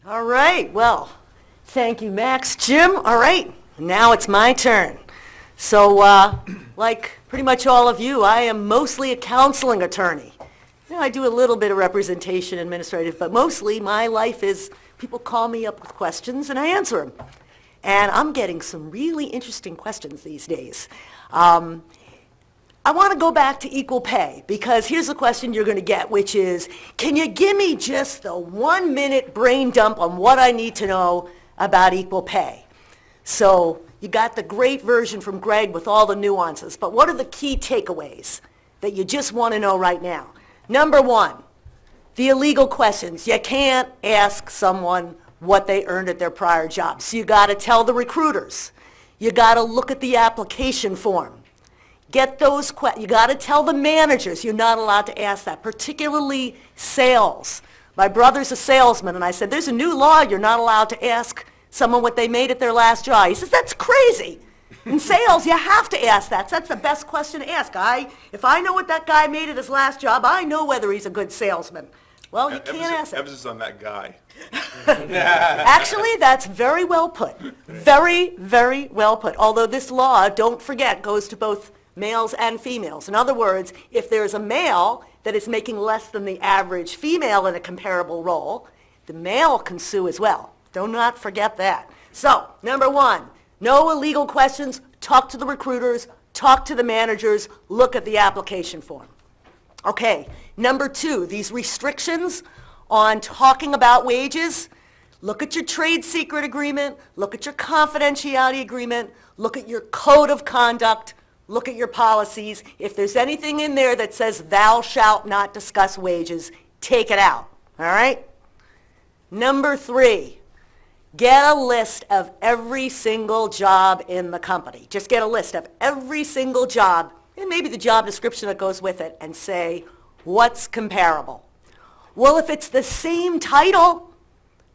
All right, well, thank you, Max. Jim, all right, now it's my turn. So, like pretty much all of you, I am mostly a counseling attorney. You know, I do a little bit of representation administrative, but mostly my life is people call me up with questions and I answer them. And I'm getting some really interesting questions these days. I want to go back to equal pay because here's the question you're going to get, which is, can you give me just the 1-minute brain dump on what I need to know about equal pay? So you got the great version from Greg with all the nuances, but what are the key takeaways that you just want to know right now? Number one, the illegal questions. You can't ask someone what they earned at their prior job. So you got to tell the recruiters. You got to look at the application form. Get those questions. You got to tell the managers. You're not allowed to ask that, particularly sales. My brother's a salesman, and I said, there's a new law. You're not allowed to ask someone what they made at their last job. He says, that's crazy. In sales, you have to ask that. So that's the best question to ask. If I know what that guy made at his last job, I know whether he's a good salesman. Well, you can't ask that. Emphasis on that guy. Actually, that's very well put. Very, very well put. Although this law, don't forget, goes to both males and females. In other words, if there's a male that is making less than the average female in a comparable role, the male can sue as well. Do not forget that. So, number one, no illegal questions. Talk to the recruiters. Talk to the managers. Look at the application form. Okay, number two, these restrictions on talking about wages. Look at your trade secret agreement. Look at your confidentiality agreement. Look at your code of conduct. Look at your policies. If there's anything in there that says thou shalt not discuss wages, take it out, all right? Number three, get a list of every single job in the company. Just get a list of every single job, and maybe the job description that goes with it, and say, what's comparable? Well, if it's the same title,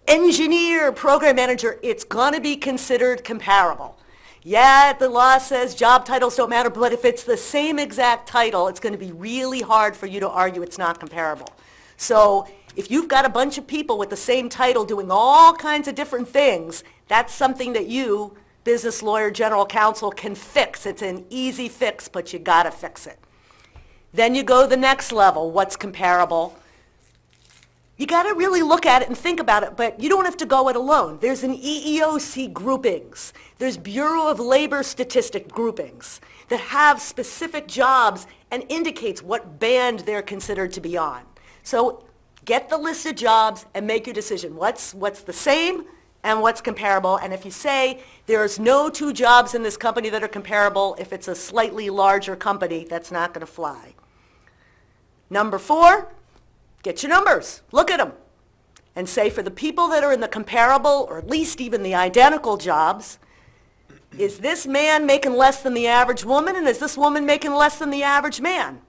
engineer, program manager, it's going to be considered comparable. Yeah, the law says job titles don't matter, but if it's the same exact title, it's going to be really hard for you to argue it's not comparable. So if you've got a bunch of people with the same title doing all kinds of different things, that's something that you, business lawyer, general counsel, can fix. It's an easy fix, but you got to fix it. Then you go the next level, what's comparable? You got to really look at it and think about it, but you don't have to go it alone. There's an EEOC groupings. There's Bureau of Labor Statistic groupings that have specific jobs and indicates what band they're considered to be on. So get the list of jobs and make your decision. What's the same and what's comparable? And if you say there's no two jobs in this company that are comparable, if it's a slightly larger company, that's not going to fly. Number four, get your numbers, look at them, and say for the people that are in the comparable or at least even the identical jobs, is this man making less than the average woman, and is this woman making less than the average man?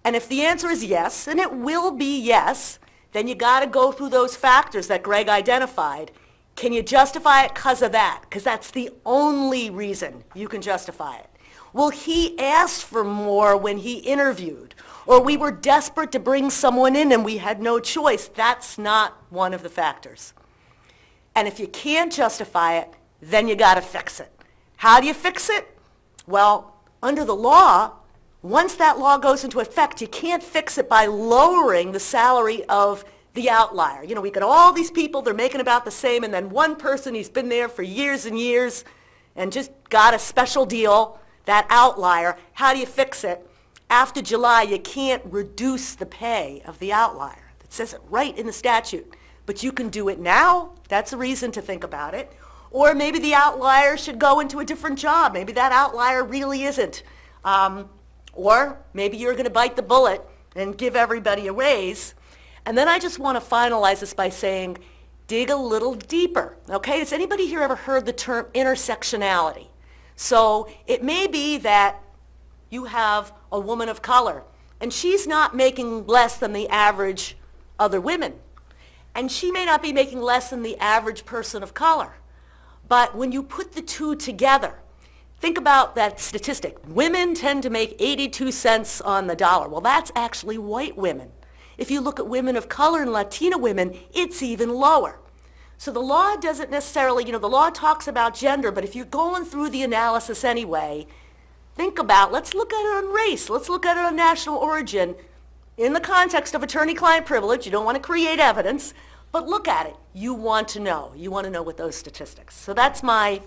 And if the answer is yes, and it will be yes, then you got to go through those factors that Greg identified. Can you justify it because of that? Because that's the only reason you can justify it. Well, he asked for more when he interviewed, or we were desperate to bring someone in and we had no choice. That's not one of the factors. And if you can't justify it, then you got to fix it. How do you fix it? Well, under the law, once that law goes into effect, you can't fix it by lowering the salary of the outlier. You know, we got all these people, they're making about the same, and then one person, he's been there for years and years and just got a special deal, that outlier. How do you fix it? After July, you can't reduce the pay of the outlier. It says it right in the statute. But you can do it now. That's a reason to think about it. Or maybe the outlier should go into a different job. Maybe that outlier really isn't. Or maybe you're going to bite the bullet and give everybody a raise. And then I just want to finalize this by saying, dig a little deeper. Okay? Has anybody here ever heard the term intersectionality? So it may be that you have a woman of color, and she's not making less than the average other women. And she may not be making less than the average person of color. But when you put the two together, think about that statistic. Women tend to make 82 cents on the dollar. Well, that's actually white women. If you look at women of color and Latina women, it's even lower. So the law doesn't necessarily, the law talks about gender, but if you're going through the analysis anyway, think about, let's look at it on race, let's look at it on national origin, in the context of attorney-client privilege. You don't want to create evidence, but look at it. You want to know. You want to know what those statistics. So that's my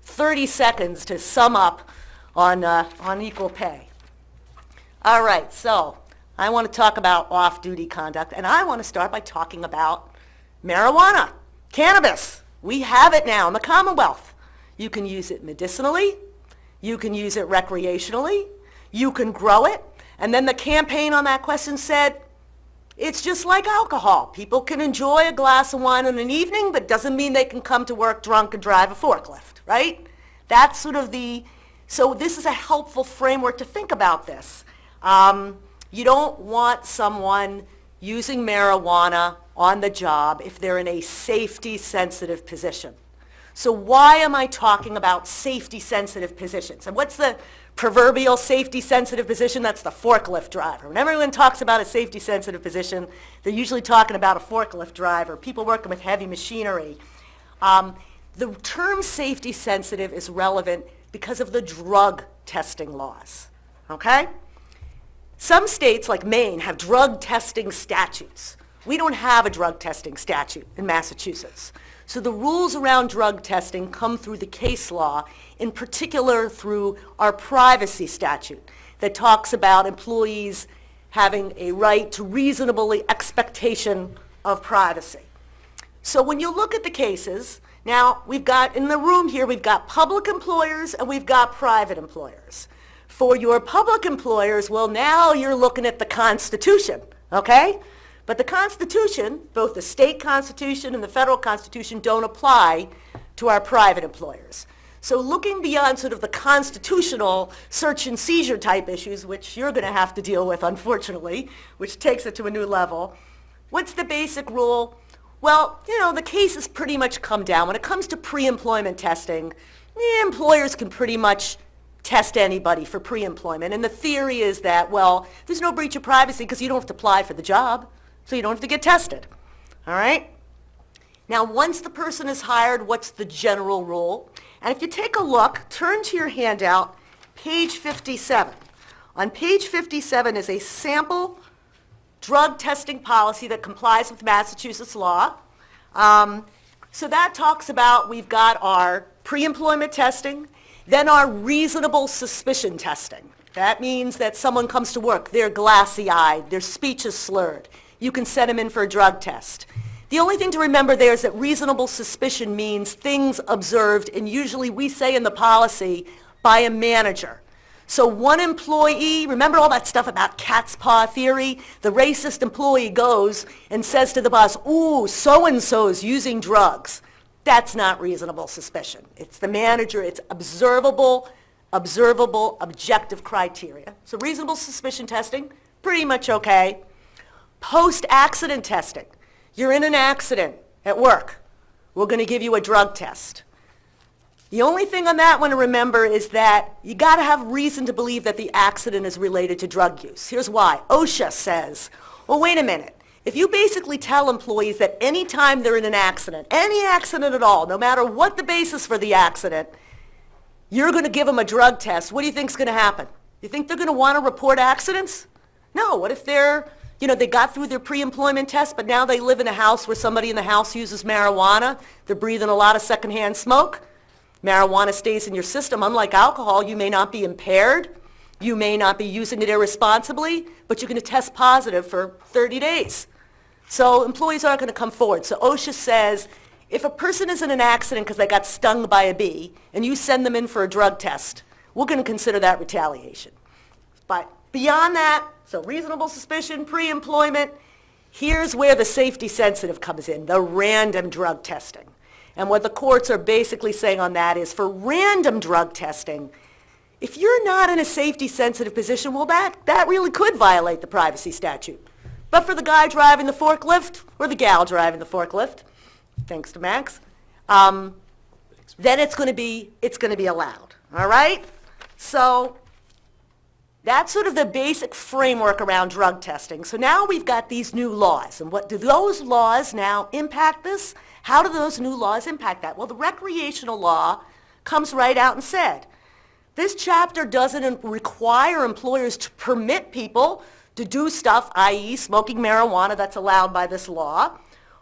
30 seconds to sum up on equal pay. All right, so I want to talk about off-duty conduct, and I want to start by talking about marijuana, cannabis. We have it now in the Commonwealth. You can use it medicinally. You can use it recreationally. You can grow it. And then the campaign on that question said, it's just like alcohol. People can enjoy a glass of wine in an evening, but doesn't mean they can come to work drunk and drive a forklift, right? That's sort of so this is a helpful framework to think about this. You don't want someone using marijuana on the job if they're in a safety-sensitive position. So why am I talking about safety-sensitive positions? And what's the proverbial safety-sensitive position? That's the forklift driver. When everyone talks about a safety-sensitive position, they're usually talking about a forklift driver, people working with heavy machinery. The term safety-sensitive is relevant because of the drug testing laws, okay? Some states, like Maine, have drug testing statutes. We don't have a drug testing statute in Massachusetts. So the rules around drug testing come through the case law, in particular through our privacy statute that talks about employees having a right to reasonable expectation of privacy. So when you look at the cases, now we've got, in the room here, we've got public employers and we've got private employers. For your public employers, well, now you're looking at the Constitution, okay? But the Constitution, both the state Constitution and the federal Constitution, don't apply to our private employers. So looking beyond sort of the constitutional search and seizure type issues, which you're going to have to deal with, unfortunately, which takes it to a new level, what's the basic rule? Well, the cases pretty much come down. When it comes to pre-employment testing, the employers can pretty much test anybody for pre-employment. And the theory is that, well, there's no breach of privacy because you don't have to apply for the job. So you don't have to get tested, all right? Now, once the person is hired, what's the general rule? And if you take a look, turn to your handout, page 57. On page 57 is a sample drug testing policy that complies with Massachusetts law. So that talks about, we've got our pre-employment testing, then our reasonable suspicion testing. That means that someone comes to work, they're glassy-eyed, their speech is slurred. You can send them in for a drug test. The only thing to remember there is that reasonable suspicion means things observed, and usually we say in the policy, by a manager. So one employee, remember all that stuff about cat's paw theory? The racist employee goes and says to the boss, ooh, so-and-so's using drugs. That's not reasonable suspicion. It's the manager, it's observable, objective criteria. So reasonable suspicion testing, pretty much okay. Post-accident testing. You're in an accident at work. We're going to give you a drug test. The only thing on that one to remember is that you got to have reason to believe that the accident is related to drug use. Here's why. OSHA says, well, wait a minute. If you basically tell employees that any time they're in an accident, any accident at all, no matter what the basis for the accident, you're going to give them a drug test, what do you think is going to happen? You think they're going to want to report accidents? No. What if they got through their pre-employment test, but now they live in a house where somebody in the house uses marijuana, they're breathing a lot of secondhand smoke, marijuana stays in your system. Unlike alcohol, you may not be impaired, you may not be using it irresponsibly, but you're going to test positive for 30 days. So employees aren't going to come forward. So OSHA says, if a person is in an accident because they got stung by a bee, and you send them in for a drug test, we're going to consider that retaliation. But beyond that, so reasonable suspicion, pre-employment, here's where the safety sensitive comes in, the random drug testing. And what the courts are basically saying on that is for random drug testing, if you're not in a safety sensitive position, well, that really could violate the privacy statute. But for the guy driving the forklift, or the gal driving the forklift, thanks to Max, then it's going to be allowed, all right? So that's sort of the basic framework around drug testing. So now we've got these new laws, and what do those laws now impact this? How do those new laws impact that? Well, the recreational law comes right out and said, this chapter doesn't require employers to permit people to do stuff, i.e. smoking marijuana that's allowed by this law,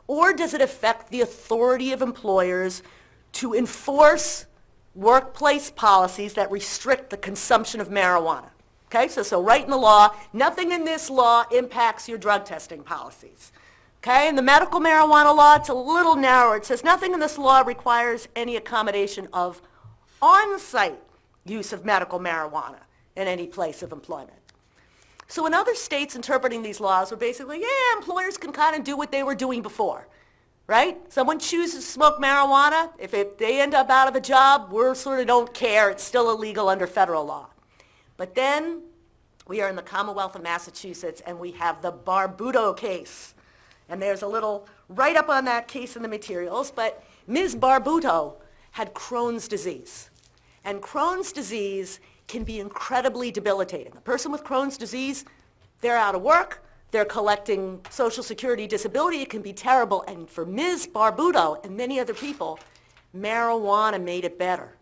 or does it affect the authority of employers to enforce workplace policies that restrict the consumption of marijuana? Okay, so right in the law, nothing in this law impacts your drug testing policies. Okay, in the medical marijuana law, it's a little narrower. It says nothing in this law requires any accommodation of on-site use of medical marijuana in any place of employment. So in other states interpreting these laws were basically, yeah, employers can kind of do what they were doing before, right? Someone chooses to smoke marijuana. If they end up out of a job, we sort of don't care. It's still illegal under federal law. But then we are in the Commonwealth of Massachusetts, and we have the Barbuto case. And there's a little write-up on that case in the materials, but Ms. Barbuto had Crohn's disease. And Crohn's disease can be incredibly debilitating. A person with Crohn's disease, they're out of work, they're collecting Social Security disability, it can be terrible. And for Ms. Barbuto and many other people, marijuana made it better.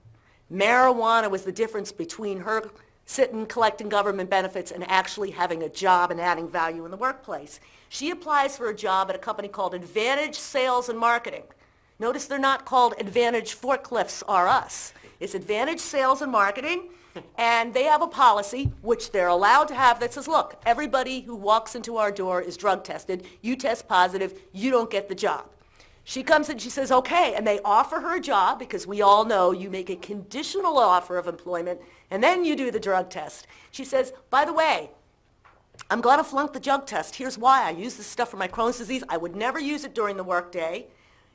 Marijuana was the difference between her sitting collecting government benefits and actually having a job and adding value in the workplace. She applies for a job at a company called Advantage Sales and Marketing. Notice they're not called Advantage Forklifts R Us. It's Advantage Sales and Marketing, and they have a policy, which they're allowed to have, that says, look, everybody who walks into our door is drug tested. You test positive, you don't get the job. She comes in, she says, okay, and they offer her a job, because we all know you make a conditional offer of employment, and then you do the drug test. She says, by the way, I'm going to flunk the drug test. Here's why. I use this stuff for my Crohn's disease. I would never use it during the workday.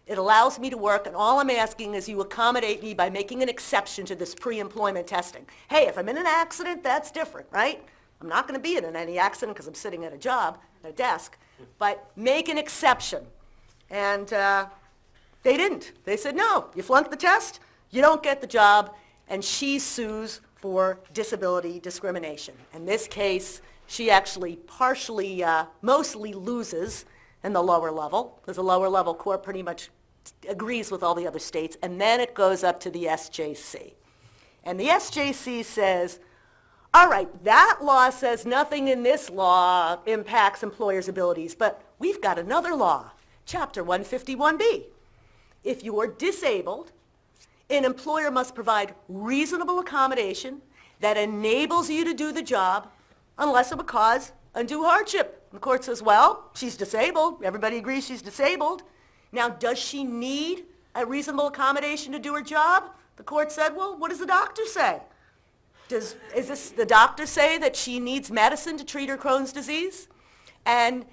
It allows me to work, and all I'm asking is you accommodate me by making an exception to this pre-employment testing. Hey, if I'm in an accident, that's different, right? I'm not going to be in any accident because I'm sitting at a job, at a desk, but make an exception. And they didn't. They said, no, you flunked the test, you don't get the job, and she sues for disability discrimination. In this case, she actually partially, mostly loses in the lower level, because the lower level court pretty much agrees with all the other states, and then it goes up to the SJC. And the SJC says, all right, that law says nothing in this law impacts employers' abilities, but we've got another law, Chapter 151B. If you are disabled, an employer must provide reasonable accommodation that enables you to do the job unless it would cause undue hardship. The court says, well, she's disabled. Everybody agrees she's disabled. Now, does she need a reasonable accommodation to do her job? The court said, well, what does the doctor say? Does the doctor say that she needs medicine to treat her Crohn's disease? And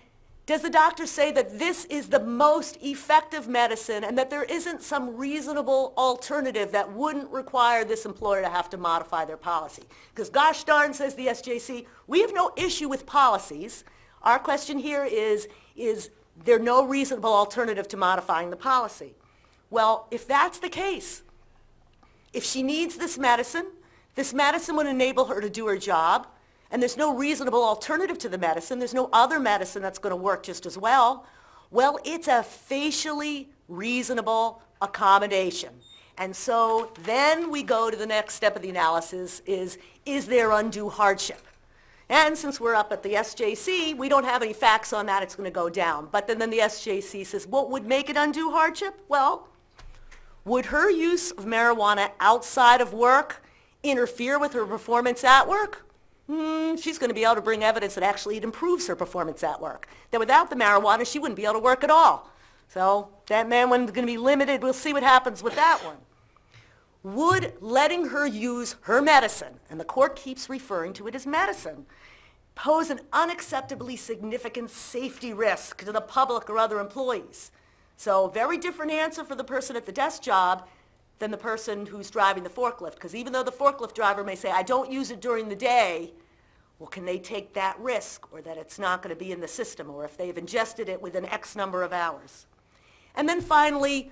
does the doctor say that this is the most effective medicine and that there isn't some reasonable alternative that wouldn't require this employer to have to modify their policy? Because gosh darn, says the SJC, we have no issue with policies. Our question here is there no reasonable alternative to modifying the policy? Well, if that's the case, if she needs this medicine would enable her to do her job, and there's no reasonable alternative to the medicine, there's no other medicine that's going to work just as well, well, it's a facially reasonable accommodation. And so then we go to the next step of the analysis is there undue hardship? And since we're up at the SJC, we don't have any facts on that, it's going to go down. But then the SJC says, what would make it undue hardship? Well, would her use of marijuana outside of work interfere with her performance at work? She's going to be able to bring evidence that actually it improves her performance at work. That without the marijuana, she wouldn't be able to work at all. So that one's going to be limited. We'll see what happens with that one. Would letting her use her medicine, and the court keeps referring to it as medicine, pose an unacceptably significant safety risk to the public or other employees? So very different answer for the person at the desk job than the person who's driving the forklift. Because even though the forklift driver may say, I don't use it during the day, well, can they take that risk, or that it's not going to be in the system, or if they've ingested it within X number of hours? And then finally,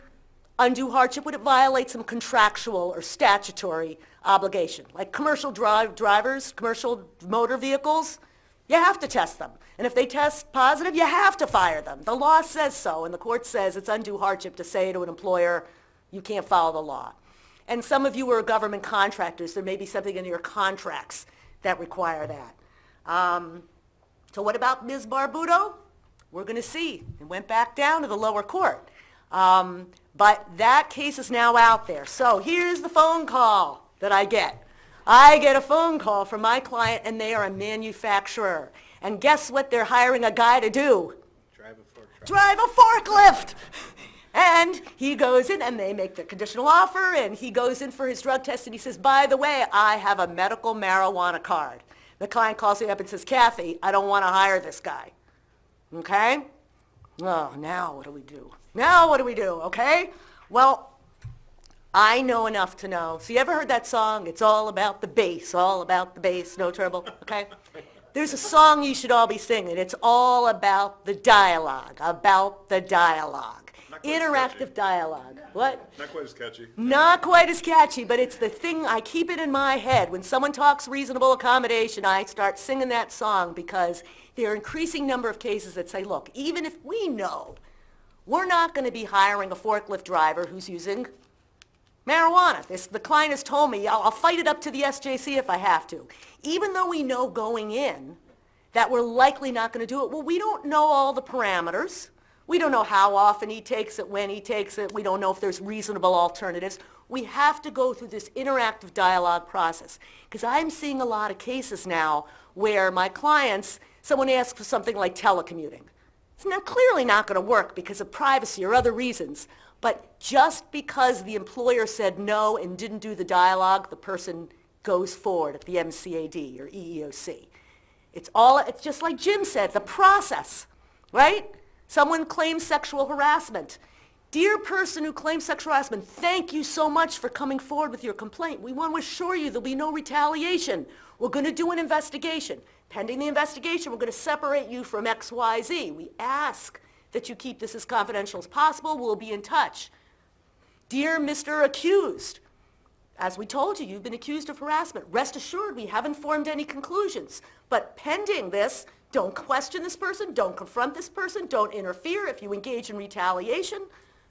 undue hardship, would it violate some contractual or statutory obligation? Like commercial drivers, commercial motor vehicles, You have to test them. And if they test positive, you have to fire them. The law says so, and the court says it's undue hardship to say to an employer, you can't follow the law. And some of you are government contractors. There may be something in your contracts that require that. So what about Ms. Barbuto? We're going to see. It went back down to the lower court. But that case is now out there. So here's the phone call that I get. I get a phone call from my client, and they are a manufacturer. And guess what they're hiring a guy to do? Drive a forklift. And he goes in, and they make the conditional offer, and he goes in for his drug test, and he says, by the way, I have a medical marijuana card. The client calls me up and says, Kathy, I don't want to hire this guy. Okay? Oh, now what do we do? Now what do we do, okay? Well, I know enough to know. So you ever heard that song? It's all about the bass, no trouble, okay? There's a song you should all be singing. It's all about the dialogue. Interactive dialogue. What? Not quite as catchy. Not quite as catchy, but it's the thing, I keep it in my head. When someone talks reasonable accommodation, I start singing that song because there are increasing number of cases that say, look, even if we know we're not going to be hiring a forklift driver who's using marijuana. The client has told me, I'll fight it up to the SJC if I have to. Even though we know going in that we're likely not going to do it, well, we don't know all the parameters. We don't know how often he takes it, when he takes it. We don't know if there's reasonable alternatives. We have to go through this interactive dialogue process. Because I'm seeing a lot of cases now where my clients, someone asks for something like telecommuting. It's clearly not going to work because of privacy or other reasons. But just because the employer said no and didn't do the dialogue, the person goes forward at the MCAD or EEOC. It's just like Jim said, the process, right? Someone claims sexual harassment. Dear person who claims sexual harassment, thank you so much for coming forward with your complaint. We want to assure you there'll be no retaliation. We're going to do an investigation. Pending the investigation, we're going to separate you from XYZ. We ask that you keep this as confidential as possible. We'll be in touch. Dear Mr. Accused, as we told you, you've been accused of harassment. Rest assured, we haven't formed any conclusions. But pending this, don't question this person, don't confront this person, don't interfere. If you engage in retaliation,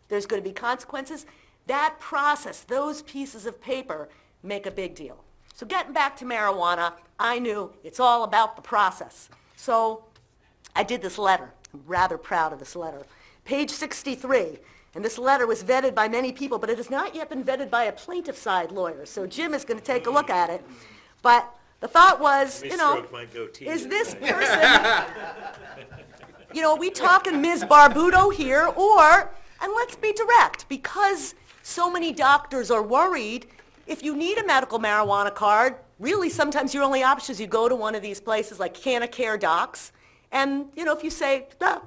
there's going to be consequences. That process, those pieces of paper, make a big deal. So getting back to marijuana, I knew it's all about the process. So I did this letter. I'm rather proud of this letter. Page 63. And this letter was vetted by many people, but it has not yet been vetted by a plaintiff side lawyer. So Jim is going to take a look at it. But the thought was, is this person, are we talking Ms. Barbuto here, and let's be direct, because so many doctors are worried, if you need a medical marijuana card, really sometimes your only option is you go to one of these places like Care Docs, and if you say,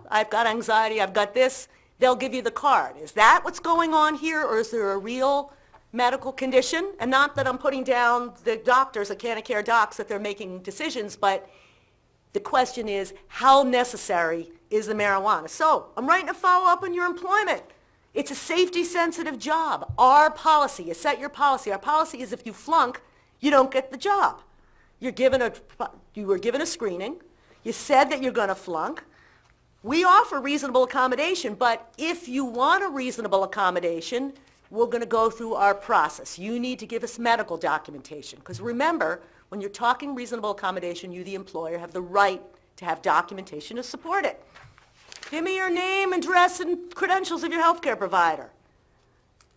I've got anxiety, I've got this, they'll give you the card. Is that what's going on here, or is there a real medical condition? And not that I'm putting down the doctors at Care Docs that they're making decisions, but the question is, how necessary is the marijuana? So I'm writing a follow-up on your employment. It's a safety-sensitive job. Our policy, you set your policy. Our policy is if you flunk, you don't get the job. You were given a screening. You said that you're going to flunk. We offer reasonable accommodation, but if you want a reasonable accommodation, we're going to go through our process. You need to give us medical documentation. Because remember, when you're talking reasonable accommodation, you, the employer, have the right to have documentation to support it. Give me your name, address, and credentials of your healthcare provider.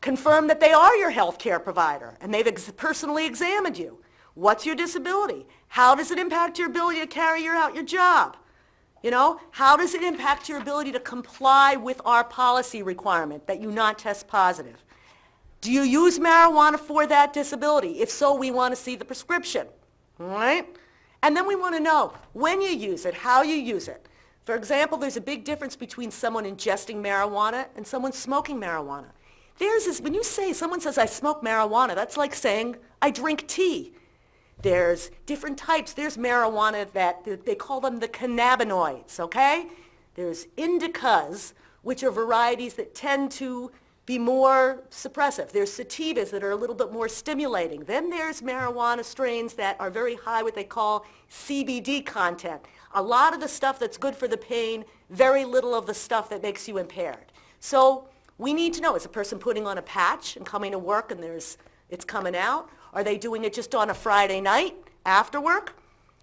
Confirm that they are your healthcare provider and they've personally examined you. What's your disability? How does it impact your ability to carry out your job? How does it impact your ability to comply with our policy requirement that you not test positive? Do you use marijuana for that disability? If so, we want to see the prescription, all right? And then we want to know when you use it, how you use it. For example, there's a big difference between someone ingesting marijuana and someone smoking marijuana. When someone says, I smoke marijuana, that's like saying, I drink tea. There's different types. There's marijuana that they call them the cannabinoids, okay? There's indicas, which are varieties that tend to be more suppressive. There's sativas that are a little bit more stimulating. Then there's marijuana strains that are very high, what they call CBD content. A lot of the stuff that's good for the pain, very little of the stuff that makes you impaired. So we need to know, is a person putting on a patch and coming to work and it's coming out? Are they doing it just on a Friday night after work?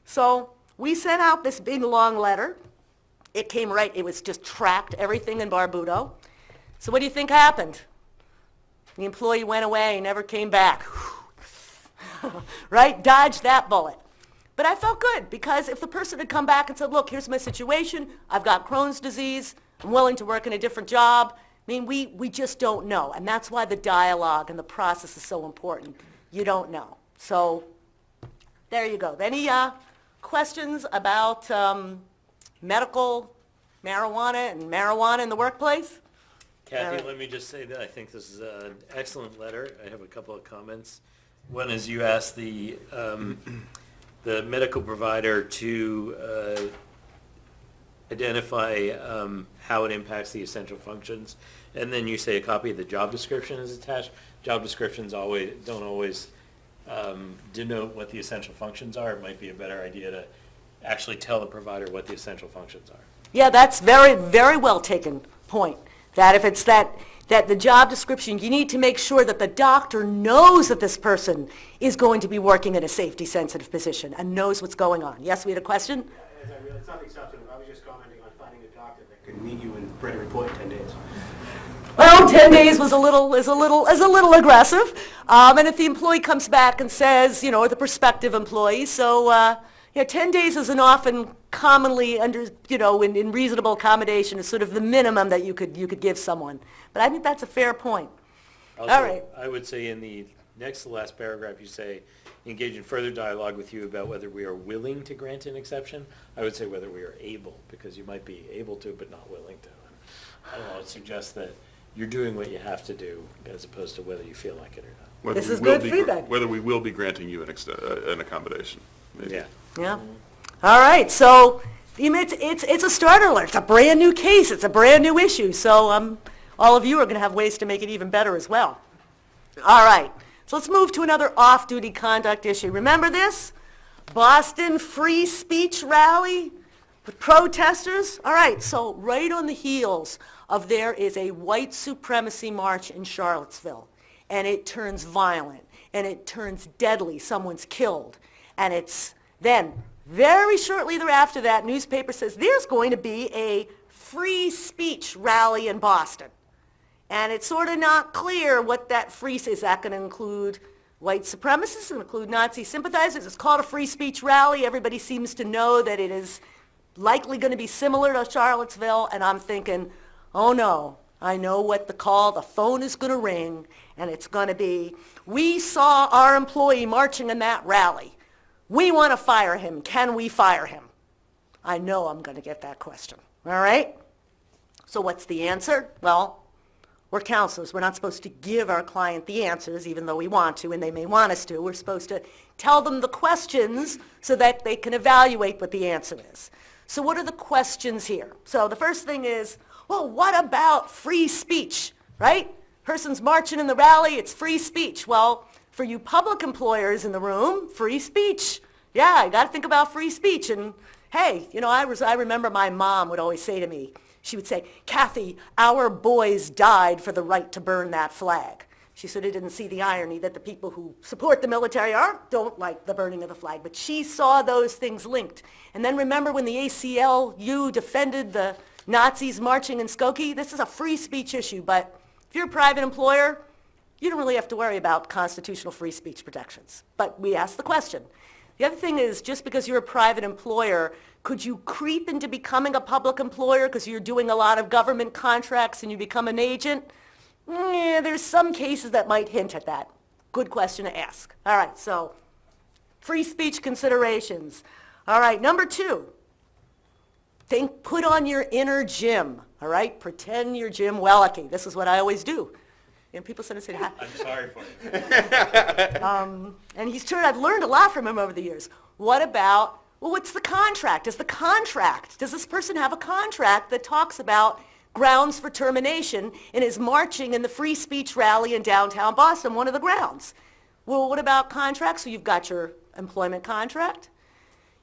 So we sent out this big long letter. It came right, it was just tracked, everything in Barbudo. So what do you think happened? The employee went away, never came back. Right? Dodged that bullet. But I felt good, because if the person had come back and said, look, here's my situation, I've got Crohn's disease, I'm willing to work in a different job, I mean, we just don't know. And that's why the dialogue and the process is so important. You don't know. So there you go. Any questions about medical marijuana and marijuana in the workplace? Kathy, let me just say that I think this is an excellent letter. I have a couple of comments. One is you asked the medical provider to identify how it impacts the essential functions, and then you say a copy of the job description is attached. Job descriptions don't always denote what the essential functions are. It might be a better idea to actually tell the provider what the essential functions are. Yeah, that's very, very well taken point. That if it's that the job description, you need to make sure that the doctor knows that this person is going to be working in a safety-sensitive position and knows what's going on. Yes, we had a question? As I realized, it's nothing substantive. I was just commenting on finding a doctor that could meet you and write a report in 10 days. Well, 10 days is a little aggressive. And if the employee comes back and says, or the prospective employee, so 10 days is an often commonly in reasonable accommodation is sort of the minimum that you could give someone. But I think that's a fair point. Also, all right. I would say in the next to last paragraph, you say, engage in further dialogue with you about whether we are willing to grant an exception. I would say whether we are able, because you might be able to but not willing to. And I don't know, it suggests that you're doing what you have to do as opposed to whether you feel like it or not. Whether This we is will good be feedback. Whether we will be granting you an accommodation. Maybe. Yeah. Yeah. All right. So it's a starter alert. It's a brand new case. It's a brand new issue. So all of you are going to have ways to make it even better as well. All right. So let's move to another off-duty conduct issue. Remember this? Boston free speech rally with protesters? All right. So right on the heels of there is a white supremacy march in Charlottesville. And it turns violent. And it turns deadly. Someone's killed. And it's then very shortly thereafter that newspaper says there's going to be a free speech rally in Boston. And it's sort of not clear what that free is. Is that going to include white supremacists? It include Nazi sympathizers? It's called a free speech rally. Everybody seems to know that it is likely going to be similar to Charlottesville. And I'm thinking, oh no, I know what the phone is going to ring. And it's going to be, we saw our employee marching in that rally. We want to fire him. Can we fire him? I know I'm going to get that question. All right? So what's the answer? Well, we're counselors. We're not supposed to give our client the answers, even though we want to, and they may want us to. We're supposed to tell them the questions so that they can evaluate what the answer is. So what are the questions here? So the first thing is, well, what about free speech, right? Person's marching in the rally, it's free speech. Well, for you public employers in the room, free speech. Yeah, you got to think about free speech. And hey, I remember my mom would always say to me, she would say, Kathy, our boys died for the right to burn that flag. She sort of didn't see the irony that the people who support the military don't like the burning of the flag. But she saw those things linked. And then remember when the ACLU defended the Nazis marching in Skokie? This is a free speech issue. But if you're a private employer, you don't really have to worry about constitutional free speech protections. But we ask the question. The other thing is, just because you're a private employer, could you creep into becoming a public employer because you're doing a lot of government contracts and you become an agent? Yeah, there's some cases that might hint at that. Good question to ask. All right, so free speech considerations. All right, number 2, put on your inner Jim. All right, pretend you're Jim Wellicky. This is what I always do. And people sort of say, I'm sorry for you. and I've learned a lot from him over the years. What about, what's the contract? Does this person have a contract that talks about grounds for termination and is marching in the free speech rally in downtown Boston, one of the grounds? Well, what about contracts? So you've got your employment contract.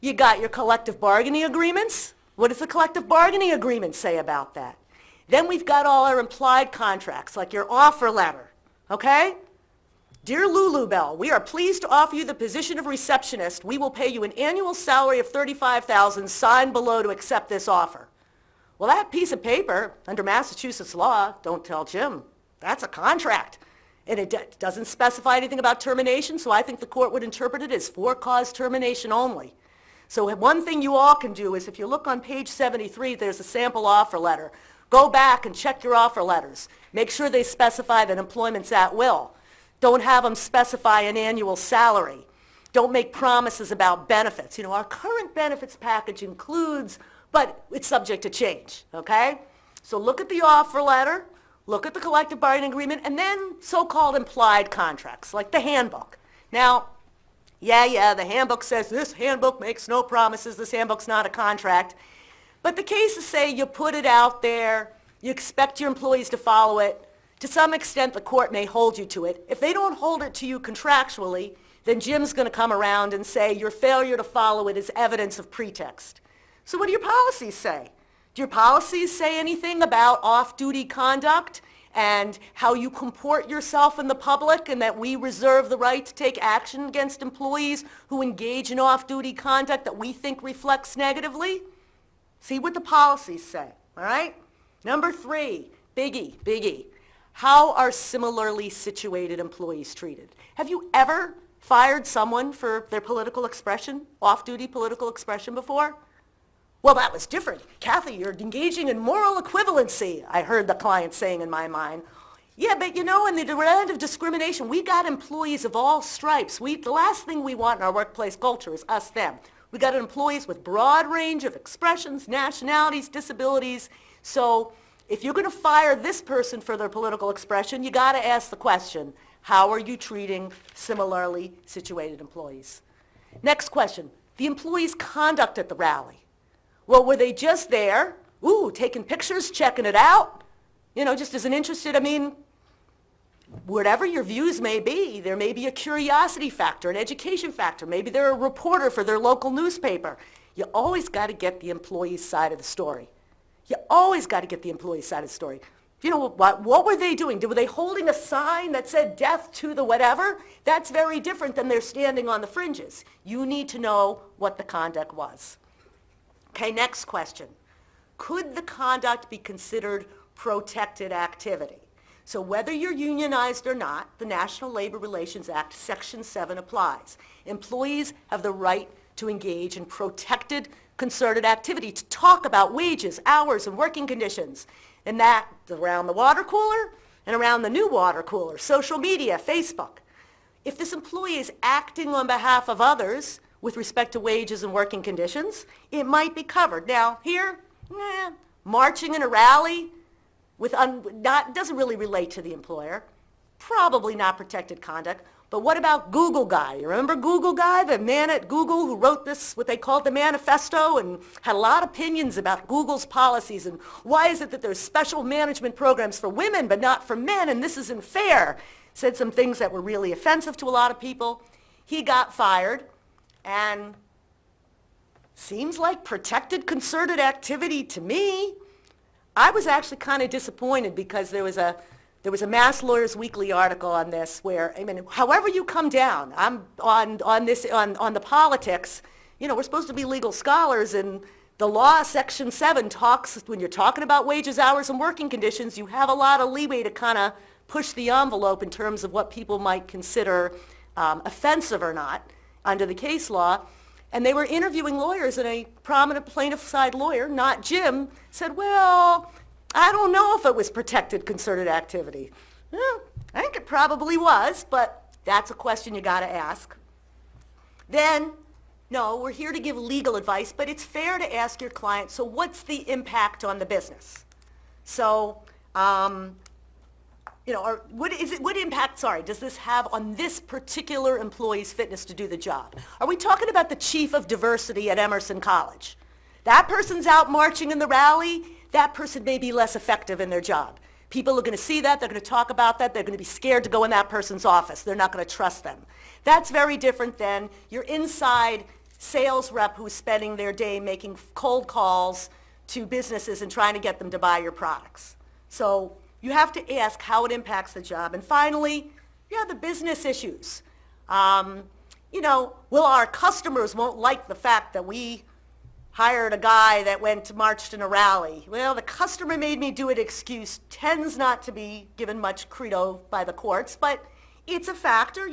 You got your collective bargaining agreements. What does the collective bargaining agreement say about that? Then we've got all our implied contracts, like your offer letter, okay? Dear Lulu Bell, we are pleased to offer you the position of receptionist. We will pay you an annual salary of $35,000, signed below to accept this offer. Well, that piece of paper, under Massachusetts law, don't tell Jim, that's a contract. And it doesn't specify anything about termination, so I think the court would interpret it as for-cause termination only. So one thing you all can do is, if you look on page 73, there's a sample offer letter. Go back and check your offer letters. Make sure they specify that employment's at will. Don't have them specify an annual salary. Don't make promises about benefits. You know, our current benefits package includes, but it's subject to change, okay? So look at the offer letter, look at the collective bargaining agreement, and then so-called implied contracts, like the handbook. Now, yeah, the handbook says this handbook makes no promises, this handbook's not a contract. But the cases say you put it out there, you expect your employees to follow it. To some extent, the court may hold you to it. If they don't hold it to you contractually, then Jim's going to come around and say your failure to follow it is evidence of pretext. So what do your policies say? Do your policies say anything about off-duty conduct and how you comport yourself in the public, and that we reserve the right to take action against employees who engage in off-duty conduct that we think reflects negatively? See what the policies say, all right? Number 3, biggie. How are similarly situated employees treated? Have you ever fired someone for their political expression, off-duty political expression before? Well, that was different. Kathy, you're engaging in moral equivalency, I heard the client saying in my mind. Yeah, but you know, in the end of discrimination, we got employees of all stripes. The last thing we want in our workplace culture is us, them. We got employees with broad range of expressions, nationalities, disabilities. So if you're going to fire this person for their political expression, you got to ask the question, how are you treating similarly situated employees? Next question, the employee's conduct at the rally. Well, were they just there, taking pictures, checking it out? You know, just as an interested, whatever your views may be, there may be a curiosity factor, an education factor. Maybe they're a reporter for their local newspaper. You always got to get the employee's side of the story. You always got to get the employee's side of the story. You know, what were they doing? Were they holding a sign that said death to the whatever? That's very different than they're standing on the fringes. You need to know what the conduct was. Okay, next question. Could the conduct be considered protected activity? So whether you're unionized or not, the National Labor Relations Act, Section 7 applies. Employees have the right to engage in protected concerted activity, to talk about wages, hours, and working conditions. And that around the water cooler and around the new water cooler, social media, Facebook. If this employee is acting on behalf of others with respect to wages and working conditions, it might be covered. Now here, marching in a rally doesn't really relate to the employer. Probably not protected conduct. But what about Google Guy? You remember Google Guy, the man at Google who wrote this, what they called the manifesto, and had a lot of opinions about Google's policies and why is it that there's special management programs for women but not for men, and this isn't fair. Said some things that were really offensive to a lot of people. He got fired, and seems like protected concerted activity to me. I was actually kind of disappointed because there was a Mass Lawyers Weekly article on this where, however you come down, I'm on the politics, we're supposed to be legal scholars, and the law, Section 7, talks, when you're talking about wages, hours, and working conditions, you have a lot of leeway to kind of push the envelope in terms of what people might consider offensive or not under the case law. And they were interviewing lawyers, and a prominent plaintiff side lawyer, not Jim, said, well, I don't know if it was protected concerted activity. Well, I think it probably was, but that's a question you got to ask. Then, no, we're here to give legal advice, but it's fair to ask your client, so what's the impact on the business? So, what impact, does this have on this particular employee's fitness to do the job? Are we talking about the chief of diversity at Emerson College? That person's out marching in the rally. That person may be less effective in their job. People are going to see that. They're going to talk about that. They're going to be scared to go in that person's office. They're not going to trust them. That's very different than you're inside sales rep who's spending their day making cold calls to businesses and trying to get them to buy your products. So you have to ask how it impacts the job. And finally, the business issues. Well, our customers won't like the fact that we hired a guy that marched in a rally. Well, the customer made me do it excuse tends not to be given much credo by the courts, but it's a factor,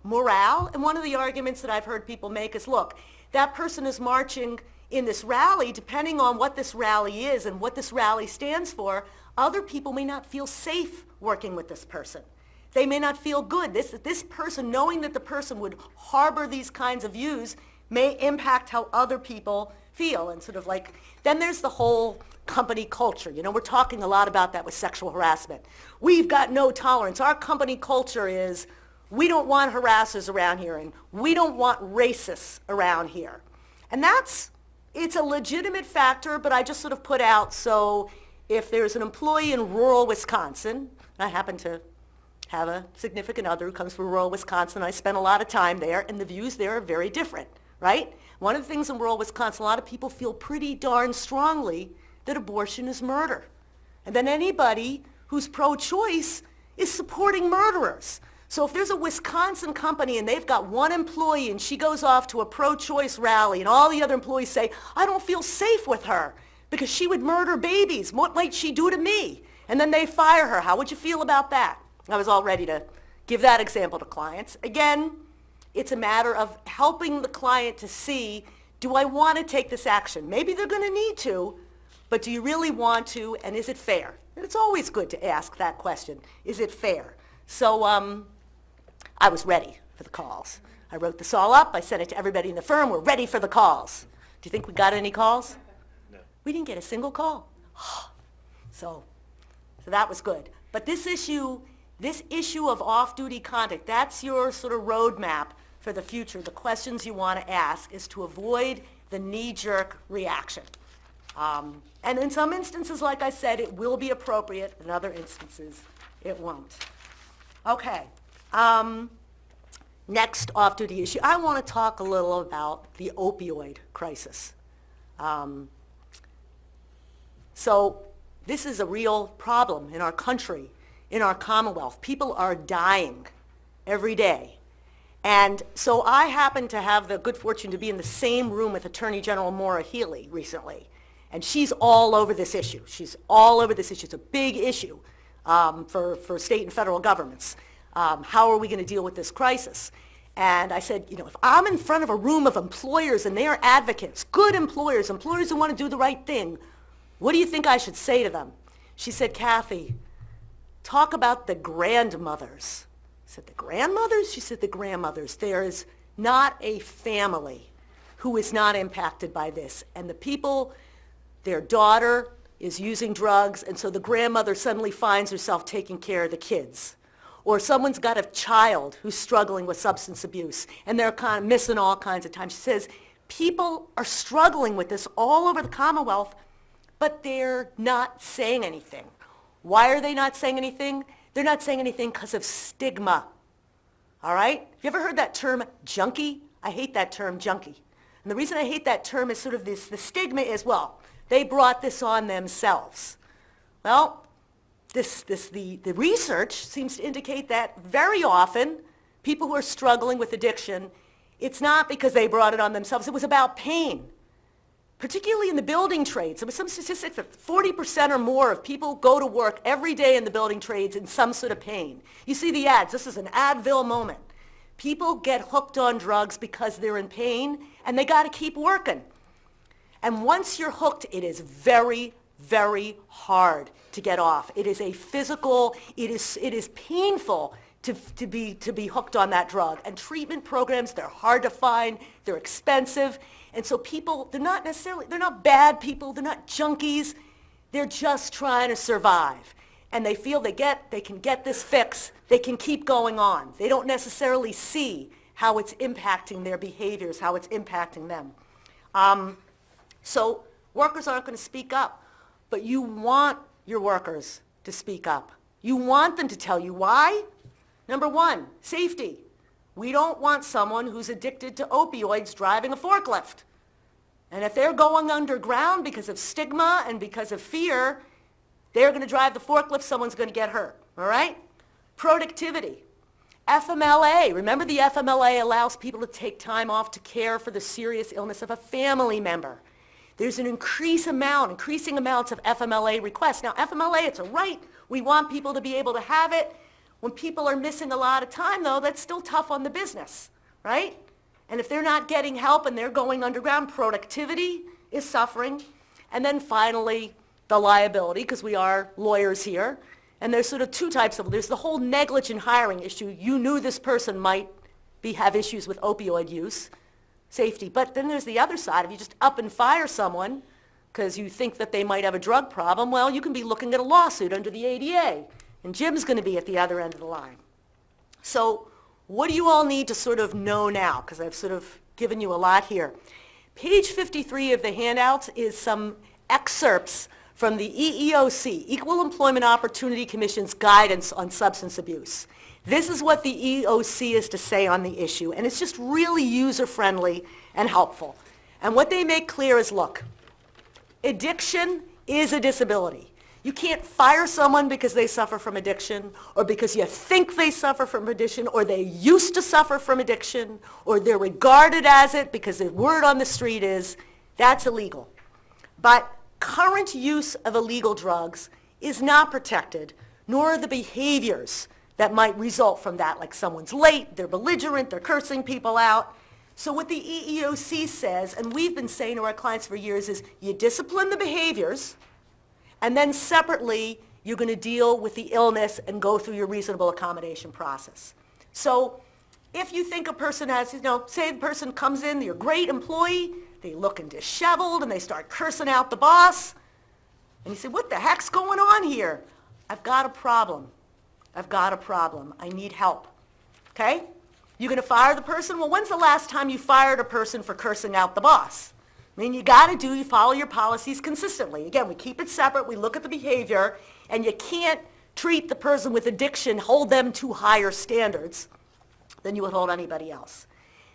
morale. And one of the arguments that I've heard people make is, look, that person is marching in this rally, depending on what this rally is and what this rally stands for, other people may not feel safe working with this person. They may not feel good. This person, knowing that the person would harbor these kinds of views, may impact how other people feel. And sort of like, then there's the whole company culture. We're talking a lot about that with sexual harassment. We've got no tolerance. Our company culture is, we don't want harassers around here, and we don't want racists around here. And it's a legitimate factor, but I just sort of put out, so if there's an employee in rural Wisconsin, I happen to have a significant other who comes from rural Wisconsin, I spent a lot of time there, and the views there are very different, right? One of the things in rural Wisconsin, a lot of people feel pretty darn strongly that abortion is murder. And then anybody who's pro-choice is supporting murderers. So if there's a Wisconsin company and they've got one employee and she goes off to a pro-choice rally and all the other employees say, I don't feel safe with her because she would murder babies. What might she do to me? And then they fire her. How would you feel about that? I was all ready to give that example to clients. Again, it's a matter of helping the client to see, do I want to take this action? Maybe they're going to need to, but do you really want to, and is it fair? And it's always good to ask that question. Is it fair? So I was ready for the calls. I wrote this all up. I sent it to everybody in the firm. We're ready for the calls. Do you think we got any calls? No. We didn't get a single call. So that was good. But this issue of off-duty conduct, that's your sort of roadmap for the future. The questions you want to ask is to avoid the knee-jerk reaction. And in some instances, like I said, it will be appropriate. In other instances, it won't. Okay. Next off-duty issue. I want to talk a little about the opioid crisis. So this is a real problem in our country, in our Commonwealth. People are dying every day. And so I happen to have the good fortune to be in the same room with Attorney General Maura Healey recently. And she's all over this issue. She's all over this issue. It's a big issue for state and federal governments. How are we going to deal with this crisis? And I said, if I'm in front of a room of employers and they're advocates, good employers who want to do the right thing, what do you think I should say to them? She said, Kathy, talk about the grandmothers. I said, the grandmothers? She said, the grandmothers. There is not a family who is not impacted by this. And the people, their daughter is using drugs, and so the grandmother suddenly finds herself taking care of the kids. Or someone's got a child who's struggling with substance abuse, and they're kind of missing all kinds of time. She says, people are struggling with this all over the Commonwealth, but they're not saying anything. Why are they not saying anything? They're not saying anything because of stigma. All right? You ever heard that term junkie? I hate that term junkie. And the reason I hate that term is sort of this, the stigma is, well, they brought this on themselves. Well, the research seems to indicate that very often people who are struggling with addiction, it's not because they brought it on themselves. It was about pain, particularly in the building trades. There was some statistics that 40% or more of people go to work every day in the building trades in some sort of pain. You see the ads. This is an Advil moment. People get hooked on drugs because they're in pain, and they got to keep working. And once you're hooked, it is very, very hard to get off. It is a physical, it is painful to be hooked on that drug. And treatment programs, they're hard to find, they're expensive. And so people, they're not bad people, they're not junkies, they're just trying to survive. And they feel they can get this fix, they can keep going on. They don't necessarily see how it's impacting their behaviors, how it's impacting them. So workers aren't going to speak up, but you want your workers to speak up. You want them to tell you why. Number one, safety. We don't want someone who's addicted to opioids driving a forklift. And if they're going underground because of stigma and because of fear, they're going to drive the forklift, someone's going to get hurt, all right? Productivity. Fmla, remember the Fmla allows people to take time off to care for the serious illness of a family member. There's an increasing amounts of FMLA requests. Now, FMLA, it's a right. We want people to be able to have it. When people are missing a lot of time, though, that's still tough on the business, right? And if they're not getting help and they're going underground, productivity is suffering. And then finally, the liability, because we are lawyers here. And there's sort of two types of, there's the whole negligent hiring issue. You knew this person might have issues with opioid use, safety. But then there's the other side. If you just up and fire someone because you think that they might have a drug problem, well, you can be looking at a lawsuit under the ADA. And Jim's going to be at the other end of the line. So what do you all need to sort of know now? Because I've sort of given you a lot here. Page 53 of the handouts is some excerpts from the EEOC, Equal Employment Opportunity Commission's guidance on substance abuse. This is what the EEOC is to say on the issue, and it's just really user-friendly and helpful. And what they make clear is, look, addiction is a disability. You can't fire someone because they suffer from addiction, or because you think they suffer from addiction, or they used to suffer from addiction, or they're regarded as it because the word on the street is, that's illegal. But current use of illegal drugs is not protected, nor are the behaviors that might result from that, like someone's late, they're belligerent, they're cursing people out. So what the EEOC says, and we've been saying to our clients for years, is you discipline the behaviors, and then separately, you're going to deal with the illness and go through your reasonable accommodation process. So if you think a person has, say the person comes in, they're a great employee, they looking disheveled, and they start cursing out the boss, and you say, what the heck's going on here? I've got a problem. I've got a problem. I need help. Okay? You going to fire the person? Well, when's the last time you fired a person for cursing out the boss? I mean, you follow your policies consistently. Again, we keep it separate, we look at the behavior, and you can't treat the person with addiction, hold them to higher standards than you would hold anybody else.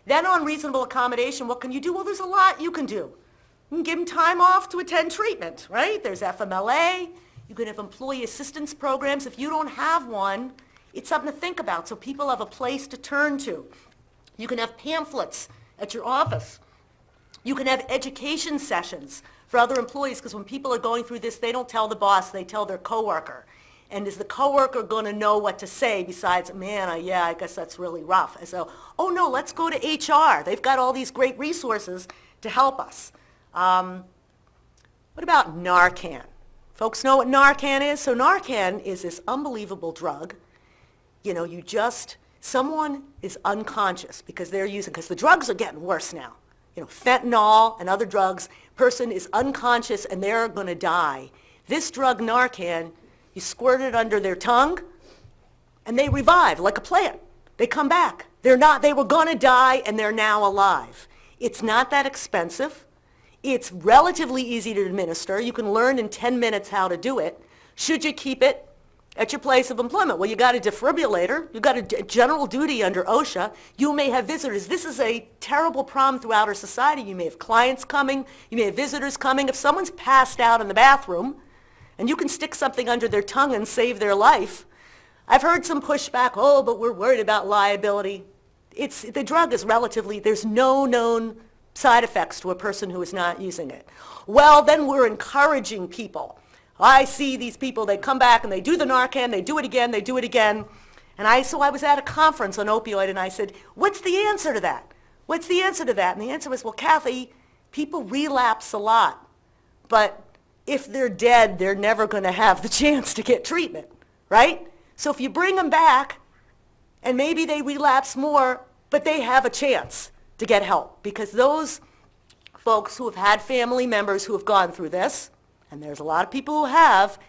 Then on reasonable accommodation, what can you do? Well, there's a lot you can do. You can give them time off to attend treatment, right? There's FMLA. You can have employee assistance programs. If you don't have one, it's something to think about so people have a place to turn to. You can have pamphlets at your office. You can have education sessions for other employees, because when people are going through this, they don't tell the boss, they tell their coworker. And is the coworker going to know what to say besides, man, I guess that's really rough. And so, oh no, let's go to HR. They've got all these great resources to help us. What about Narcan? Folks know what Narcan is? So Narcan is this unbelievable drug. Someone is unconscious because the drugs are getting worse now. Fentanyl and other drugs, person is unconscious and they're going to die. This drug, Narcan, you squirt it under their tongue and they revive like a plant. They come back. They were going to die and they're now alive. It's not that expensive. It's relatively easy to administer. You can learn in 10 minutes how to do it. Should you keep it at your place of employment? Well, you got a defibrillator. You've got a general duty under OSHA. You may have visitors. This is a terrible problem throughout our society. You may have clients coming. You may have visitors coming. If someone's passed out in the bathroom and you can stick something under their tongue and save their life, I've heard some pushback, but we're worried about liability. The drug is there's no known side effects to a person who is not using it. Well, then we're encouraging people. I see these people, they come back and they do the Narcan, they do it again. And so I was at a conference on opioid and I said, what's the answer to that? What's the answer to that? And the answer was, well, Kathy, people relapse a lot. But if they're dead, they're never going to have the chance to get treatment, right? So if you bring them back and maybe they relapse more, but they have a chance to get help, because those folks who have had family members who have gone through this, and there's a lot of people who have,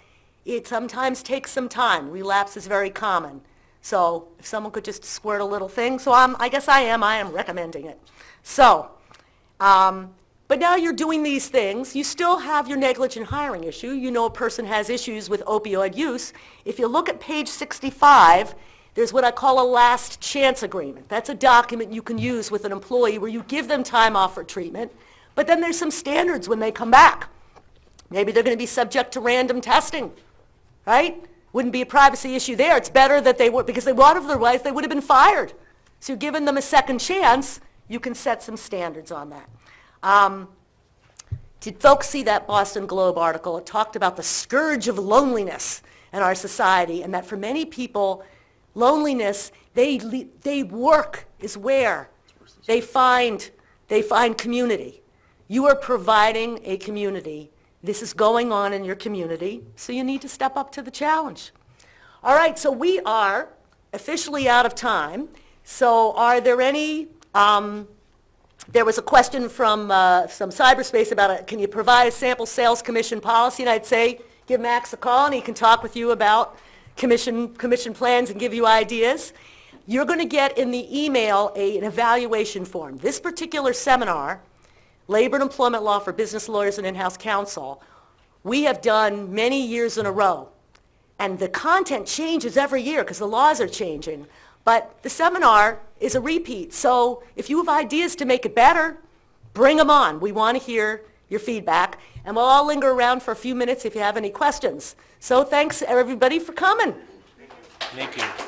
it sometimes takes some time. Relapse is very common. So if someone could just squirt a little thing, so I guess I am recommending it. So, but now you're doing these things. You still have your negligent hiring issue. A person has issues with opioid use. If you look at page 65, There's what I call a last chance agreement. That's a document you can use with an employee where you give them time off for treatment, but then there's some standards when they come back. Maybe they're going to be subject to random testing, right? Wouldn't be a privacy issue there. It's better that they would, because they would otherwise they would have been fired. So you're giving them a second chance, you can set some standards on that. Did folks see that Boston Globe article? It talked about the scourge of loneliness in our society, and that for many people, loneliness, they work is where they find community. You are providing a community. This is going on in your community, so you need to step up to the challenge. All right, so we are officially out of time. So are there any, there was a question from some cyberspace about can you provide a sample sales commission policy? And I'd say give Max a call and he can talk with you about commission plans and give you ideas. You're going to get in the email an evaluation form. This particular seminar, Labor and Employment Law for Business Lawyers and In-House Counsel, we have done many years in a row. And the content changes every year because the laws are changing. But the seminar is a repeat. So if you have ideas to make it better, bring them on. We want to hear your feedback. And we'll all linger around for a few minutes if you have any questions. So thanks everybody for coming. Thank you.